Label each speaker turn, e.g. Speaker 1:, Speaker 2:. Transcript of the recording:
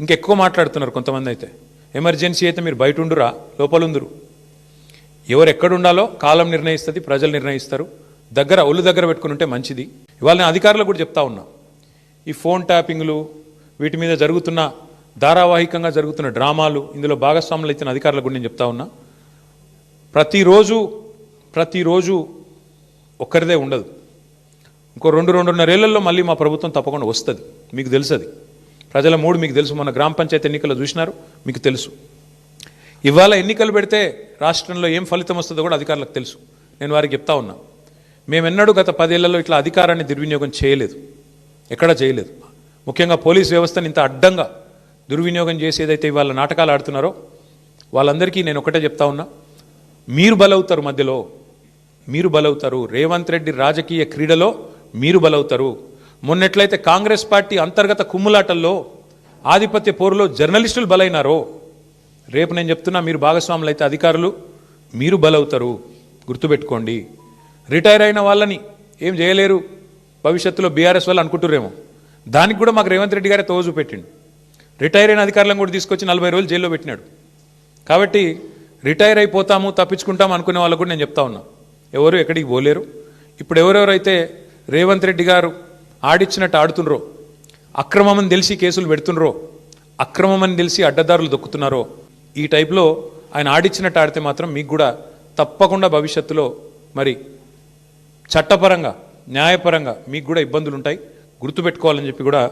Speaker 1: ఇంకెక్కువ మాట్లాడుతున్నారు కొంతమంది. అయితే ఎమర్జెన్సీ అయితే మీరు బయట ఉండురా, లోపల ఉందురు. ఎవరు ఎక్కడ ఉండాలో కాలం నిర్ణయిస్తుంది, ప్రజలు నిర్ణయిస్తారు. ఒళ్ళు దగ్గర పెట్టుకుని ఉంటే మంచిది. ఇవాళ నేను అధికారులకు కూడా చెప్తా ఉన్నా, ఈ ఫోన్ ట్యాపింగ్లు వీటి మీద జరుగుతున్న ధారావాహికంగా జరుగుతున్న డ్రామాలు, ఇందులో భాగస్వాములు ఇచ్చిన అధికారులకు కూడా నేను చెప్తా ఉన్నా, ప్రతిరోజు ఒక్కరిదే ఉండదు. ఇంకో 2-2.5 ఏళ్లలో మళ్ళీ మా ప్రభుత్వం తప్పకుండా వస్తుంది. మీకు తెలుసు, అది ప్రజల మూడు మీకు తెలుసు. మొన్న గ్రామ పంచాయతీ ఎన్నికలు చూసినారు, మీకు తెలుసు. ఇవాళ ఎన్నికలు పెడితే రాష్ట్రంలో ఏం ఫలితం వస్తుందో కూడా అధికారులకు తెలుసు. నేను వారికి చెప్తా ఉన్నా, మేమెన్నడూ గత 10 ఏళ్లలో ఇట్లా అధికారాన్ని దుర్వినియోగం చేయలేదు, ఎక్కడా చేయలేదు. ముఖ్యంగా పోలీస్ వ్యవస్థను ఇంత అడ్డంగా దుర్వినియోగం చేసి ఏదైతే ఇవాళ నాటకాలు ఆడుతున్నారో వాళ్ళందరికీ నేను ఒకటే చెప్తా ఉన్నా, మీరు బలవుతారు, మధ్యలో మీరు బలవుతారు. రేవంత్ రెడ్డి రాజకీయ క్రీడలో మీరు బలవుతారు. మొన్నెట్లయితే కాంగ్రెస్ పార్టీ అంతర్గత కుమ్ములాటల్లో ఆధిపత్య పోరులో జర్నలిస్టులు బలైనారో, రేపు నేను చెప్తున్నా, మీరు భాగస్వాములు అయితే అధికారులు మీరు బలవుతారు. గుర్తుపెట్టుకోండి. రిటైర్ అయిన వాళ్ళని ఏం చేయలేరు భవిష్యత్తులో బీఆర్ఎస్ వాళ్ళు అనుకుంటురేమో, దానికి కూడా మాకు రేవంత్ రెడ్డి గారే తోజు పెట్టిండు. రిటైర్ అయిన అధికారులను కూడా తీసుకొచ్చి 40 రోజులు జైల్లో పెట్టినాడు. కాబట్టి రిటైర్ అయిపోతాము, తప్పించుకుంటాము అనుకునే వాళ్ళకు కూడా నేను చెప్తా ఉన్నా, ఎవరు ఎక్కడికి పోలేరు. ఇప్పుడు ఎవరెవరైతే రేవంత్ రెడ్డి గారు ఆడిచ్చినట్టు ఆడుతుండ్రో, అక్రమమని తెలిసి కేసులు పెడుతుండ్రో, అక్రమమని తెలిసి అడ్డదారులు దొక్కుతున్నారో, ఈ టైప్లో ఆయన ఆడిచ్చినట్టు ఆడితే మాత్రం మీకు కూడా తప్పకుండా భవిష్యత్తులో మరి చట్టపరంగా, న్యాయపరంగా మీకు కూడా ఇబ్బందులు ఉంటాయి. గుర్తుపెట్టుకోవాలని చెప్పి కూడా